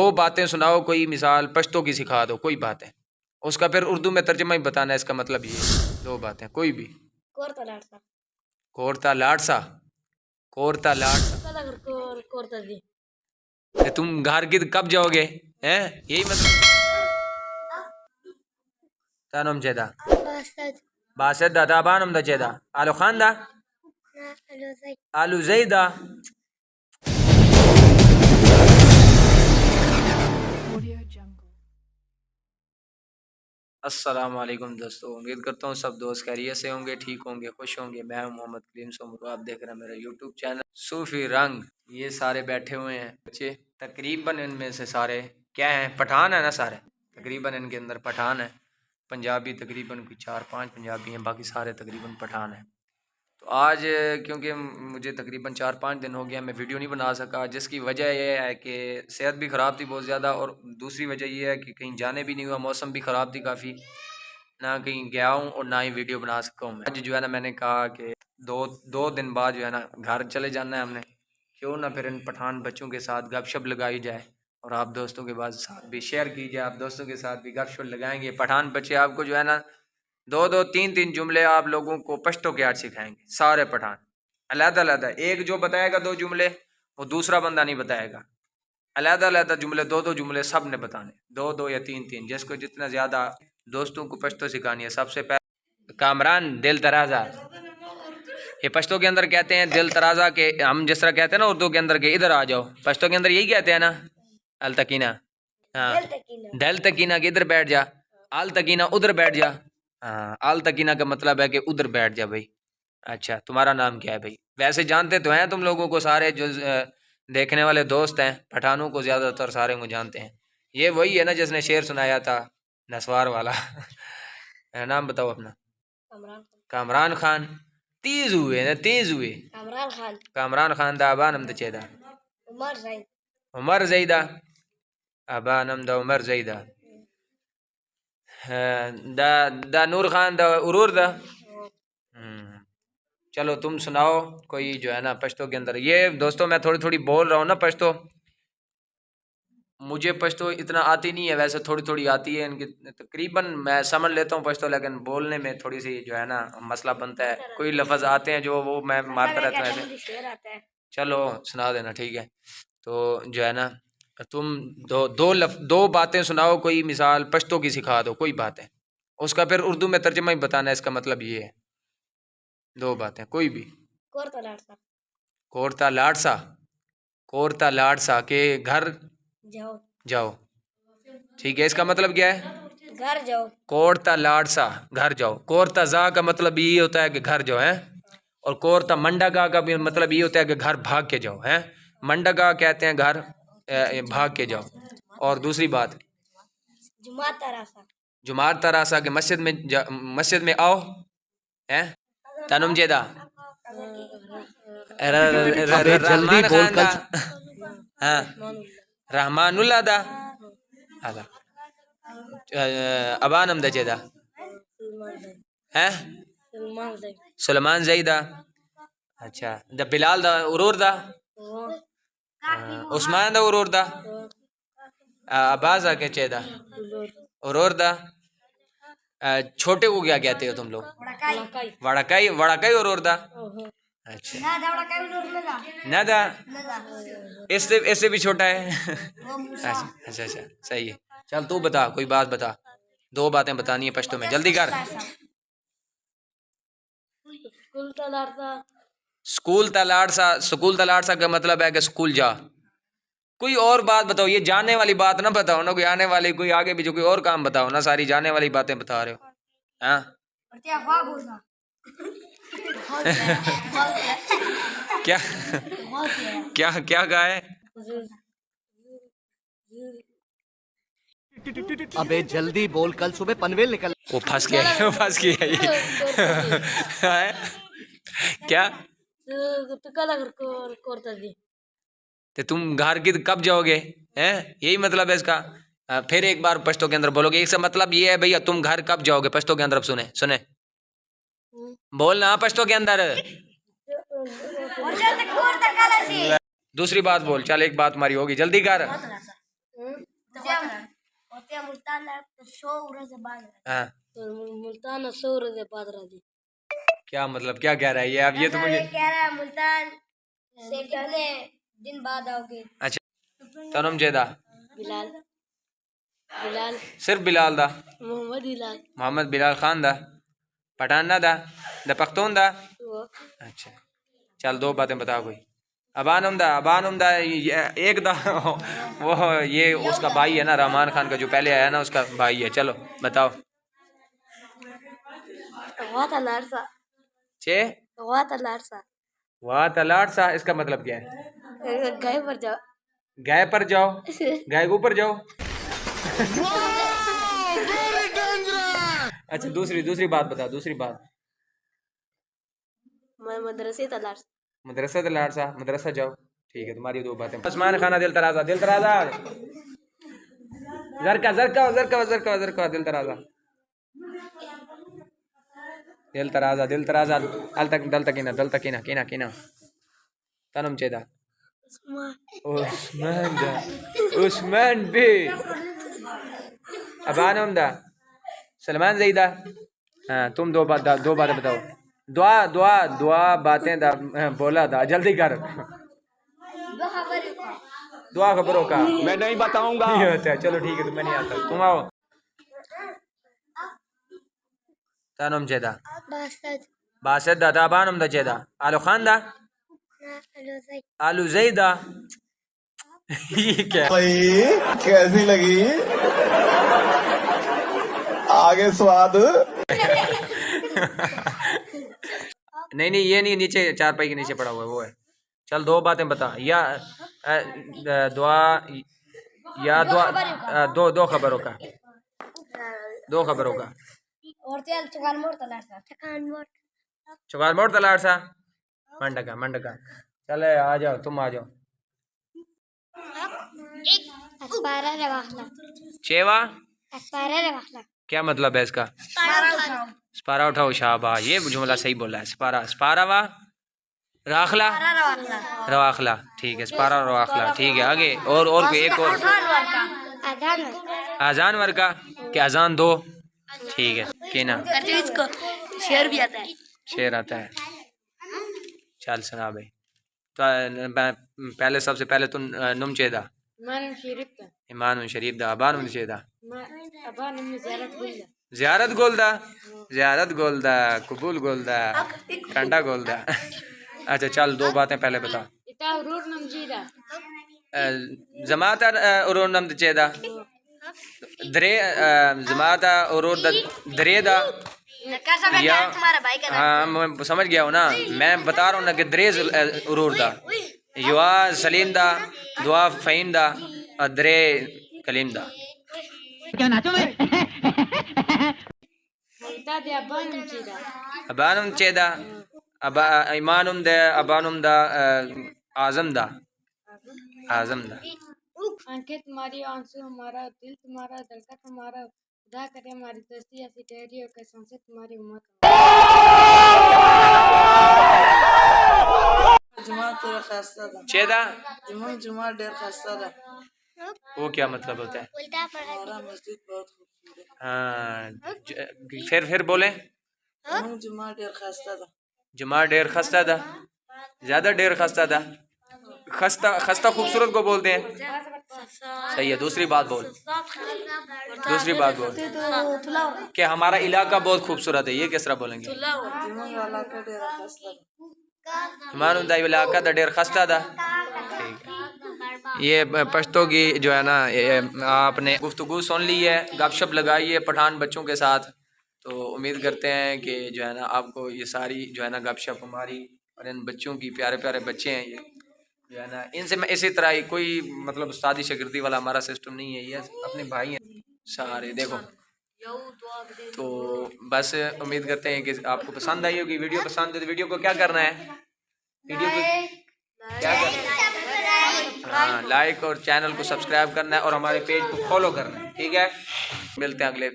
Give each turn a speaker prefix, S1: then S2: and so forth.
S1: दो बातें सुनाओ, कोई मिसाल पश्तो की सिखा दो, कोई बातें, उसका फिर उर्दू में तर्जुमा ही बताना है, इसका मतलब ये दो बातें कोई भी।
S2: कोरता लाडसा,
S1: कोरता लाडसा, कोरता लाडसा।
S2: कोरता जी।
S1: तुम घर की कब जाओगे हैं, यही मतलब। तानम जेदा बासद दा ताबानम दा जेदा आलू खान दा आलू जैदा। अस्सलाम वालेकुम दोस्तों, उम्मीद करता हूँ सब दोस्त खैरियत से होंगे, ठीक होंगे, खुश होंगे। मैं हूँ मोहम्मद कलीम सोमरू, आप देख रहे हैं मेरा यूट्यूब चैनल सूफी रंग। ये सारे बैठे हुए हैं बच्चे, तकरीबन इनमें से सारे क्या हैं, पठान है ना सारे, तकरीबन इनके अंदर पठान है। पंजाबी तकरीबन कोई 4-5 पंजाबी हैं, बाकी सारे तकरीबन पठान हैं। तो आज क्योंकि मुझे तकरीबन 4-5 दिन हो गया मैं वीडियो नहीं बना सका, जिसकी वजह यह है कि सेहत भी ख़राब थी बहुत ज़्यादा, और दूसरी वजह यह है कि कहीं जाने भी नहीं हुआ, मौसम भी ख़राब थी काफ़ी, ना कहीं गया हूँ और ना ही वीडियो बना सका हूँ। आज जो है ना मैंने कहा कि दो दिन बाद जो है ना घर चले जाना है हमने, क्यों ना फिर इन पठान बच्चों के साथ गपशप लगाई जाए और आप दोस्तों के साथ भी शेयर कीजिए, आप दोस्तों के साथ भी गपशप लगाएंगे। पठान बच्चे आपको जो है ना 2-2 3-3 जुमले आप लोगों को पश्तो के आर्ट सिखाएंगे, सारे पठान अलग-अलग। एक जो बताएगा 2 जुमले वो दूसरा बंदा नहीं बताएगा, अलग-अलग जुमले, 2-2 जुमले सब ने बताने, 2-2 या 3-3, जिसको जितना ज़्यादा दोस्तों को पश्तो सिखानी है। सबसे पहले कामरान दिल तराजा, ये पश्तो के अंदर कहते हैं दिल तराजा के, हम जिस तरह कहते हैं ना उर्दू के अंदर के इधर आ जाओ, पश्तो के अंदर यही कहते हैं ना, अल तकीना, हाँ दल तकीना के इधर बैठ जा, अल तकीना उधर बैठ जा। हाँ, अल तकीना का मतलब है कि उधर बैठ जा भाई। अच्छा, तुम्हारा नाम क्या है भाई? वैसे जानते तो हैं तुम लोगों को सारे, जो देखने वाले दोस्त हैं पठानों को ज़्यादातर सारे को जानते हैं। ये वही है ना जिसने शेर सुनाया था नस्वार वाला नाम बताओ अपना। कामरान खान। तेज हुए ना, तेज हुए। कामरान खान दा अबा नम दचेदा उमर जैदा, अबा नम दा उमर जैदा, दा दा नूर खान दा उरूर दा। चलो तुम सुनाओ कोई जो है ना पश्तो के अंदर। ये दोस्तों मैं थोड़ी थोड़ी बोल रहा हूँ ना पश्तो, मुझे पश्तो इतना आती नहीं है, वैसे थोड़ी थोड़ी आती है इनकी, तकरीबन मैं समझ लेता हूँ पश्तो, लेकिन बोलने में थोड़ी सी जो है ना मसला बनता है, कोई लफ्ज़ आते हैं जो वो मैं मारता रहता हूँ ऐसे। चलो सुना देना, ठीक है। तो जो है ना तुम दो बातें सुनाओ, कोई मिसाल पश्तो की सिखा दो, कोई बातें, उसका फिर उर्दू में तर्जुमा ही बताना है, इसका मतलब ये है दो बातें कोई भी।
S2: कोरता लाडसा,
S1: कोरता लाडसा, कोरता लाडसा के घर
S2: जाओ
S1: जाओ, ठीक है, इसका मतलब क्या है?
S2: घर जाओ।
S1: कोरता लाडसा घर जाओ, कोरता जा का मतलब ये होता है कि घर जाओ है, और कोरता मंडगा का भी मतलब ये होता है कि घर भाग के जाओ है। मंडगा कहते हैं घर भाग के जाओ। और दूसरी बात
S2: जुमात तरासा,
S1: जुमात तरासा के मस्जिद में आओ है। तनुम जेदा
S3: अबे जल्दी
S1: रहमान
S3: बोल
S1: खान
S3: कल।
S1: दा, हाँ रहमानुल्लाह दा, आला अबानम दा जेदा है, सलमान जईदा। अच्छा, द बिलाल दा उरूर दा, उस्मान दा उरूर दा, अब्बास के चेदा उरूर दा। छोटे को क्या कहते हो तुम लोग? वड़काई, वड़काई उरूर दा। अच्छा नदा, इससे भी छोटा है अच्छा अच्छा सही है। चल तू बता कोई बात बता, दो बातें बतानी है पश्तो में, जल्दी कर। स्कूल तलाड़सा, स्कूल तलाड़सा का मतलब है कि स्कूल जा। कोई और बात बताओ, ये जाने वाली बात ना बताओ ना, कोई आने वाली, कोई आगे भी जो कोई और काम बताओ ना, सारी जाने वाली बातें बता रहे हो। हाँ क्या क्या क्या कहा है?
S3: अबे जल्दी बोल, कल सुबह पनवेल निकल।
S1: वो फंस गया, वो फंस गया ये क्या? तो तुम घर की कब जाओगे हैं, यही मतलब है इसका। फिर एक बार पश्तो के अंदर बोलोगे, इसका मतलब ये है भैया तुम घर कब जाओगे पश्तो के अंदर। अब सुने सुने बोलना पश्तो के अंदर। दूसरी बात बोल, चल एक बात हमारी होगी, जल्दी कर।
S2: मुल्तान सूरज बाद
S1: हाँ
S2: मुल्तान सूरज बाद राजी।
S1: क्या मतलब, क्या कह रहा है ये? अब ये तो मुझे
S2: कह रहा है मुल्तान से कितने दिन बाद आओगे?
S1: अच्छा तनम जेदा
S2: बिलाल बिलाल
S1: सिर्फ बिलाल दा
S2: मोहम्मद बिलाल
S1: मोहम्मद बिलाल खान दा पठान ना दा पख्तून दा।
S2: वो
S1: अच्छा चल दो बातें बता कोई। अबान उमदा एक दा वो ये उसका भाई है ना, रहमान खान का जो पहले आया ना, उसका भाई है। चलो बताओ।
S2: वात अलारसा
S1: चे
S2: वात अलारसा
S1: वाह तलाट सा, इसका मतलब क्या है?
S2: गए पर जाओ।
S1: गाय पर जाओ, गाय के ऊपर जाओ। अच्छा दूसरी बात बता, दूसरी बात।
S2: मैं मदरसे तलाश
S1: मदरसा तलाट सा, मदरसा जाओ। ठीक है, तुम्हारी दो बातें। उस्मान खाना दिल तराजा जरका जरका जरका जरका जरका दिल तराजा दिल तराजा अल तक दल तकीना दल तकीना कीना कीना तनम चेदा उस्मान दा उस्मान बे अबान उमदा सलमान जईदा। हाँ तुम दो बातें बताओ। दुआ बातें दा बोला दा जल्दी कर। दुआ खबरों का
S3: मैं नहीं बताऊंगा।
S1: नहीं होता। चलो ठीक है, तुम्हें नहीं आता, तुम आओ। तनम चेदा बासद दा अबान उमदा चेदा आलू खान दा आलू जईदा। ये क्या?
S4: कैसी लगी आगे स्वाद।
S1: नहीं ये नहीं, नीचे चारपाई के नीचे पड़ा हुआ है वो है। चल दो बातें बता। या दुआ या दुआ दो खबरों का
S2: और तेल चुकान मोड़ तलाश
S1: चुगाल मोड़ तलाट सा मंडका। चले आ जाओ, तुम आ जाओ।
S2: अस्पारा रवाखला
S1: चेवा
S2: अस्पारा रवाखला
S1: क्या मतलब है इसका? स्पारा उठाओ। शाबाश, ये जुमला सही बोला है। स्पारा वा राखला रवाखला। ठीक है, स्पारा रवाखला। ठीक है, आगे और कोई एक और आजान वर का कि अजान दो। ठीक है कीना
S2: इसको शेर भी आता है।
S1: शेर आता है। चल सुना भाई। तो पहले सबसे पहले तुम नुम चेदा ईमान शरीफ दा अबान चेदा ज़ियारत गोलदा कबूल गोलदा कंडा गोलदा। अच्छा चल दो बातें पहले बता। जमात उरोर नम चेदा दरे जमात उरोर दरेदा या हाँ मैं समझ गया हूँ ना। मैं बता रहा हूँ ना कि दरेज उरूर दा युवा सलीम दा दुआ फ़हीम दा और दरे कलीम दा। अबानुम चेदा ईमानुम दे अबानुम दा आज़म दा
S5: आंखें तुम्हारी आंसू हमारा दिल तुम्हारा धड़कन हमारा खुदा करे हमारी दोस्ती ऐसी ठहरी हो कि सांसें तुम्हारी उम्मत
S1: चेदा
S6: जुमा डेर खस्ता था।
S1: वो क्या मतलब होता है?
S6: हमारा मस्जिद बहुत खूबसूरत।
S1: हाँ फिर बोले।
S6: जुमा डेर खस्ता था।
S1: जुमा डेर खस्ता था, ज्यादा डेर खस्ता था। खस्ता खूबसूरत को बोलते हैं। सही है। दूसरी बात बोल कि हमारा इलाका बहुत खूबसूरत है, ये किस तरह बोलेंगे? हमारा इलाका दा डेर खस्ता था। ठीक है, ये पश्तो की जो है ना, आपने गुफ्तगू सुन ली है, गपशप लगाई है पठान बच्चों के साथ। तो उम्मीद करते हैं कि जो है ना आपको ये सारी जो है ना गपशप हमारी और इन बच्चों की, प्यारे प्यारे बच्चे हैं ये जो है ना, इनसे मैं इसी तरह ही कोई मतलब शादी शगिर्दी वाला हमारा सिस्टम नहीं है। ये अपने भाई हैं सारे, देखो। तो बस उम्मीद करते हैं कि आपको पसंद आई होगी। वीडियो पसंद है तो वीडियो को क्या करना है? वीडियो को क्या करना है? हाँ लाइक और चैनल को सब्सक्राइब करना है और हमारे पेज को फॉलो करना है। ठीक है, मिलते हैं अगले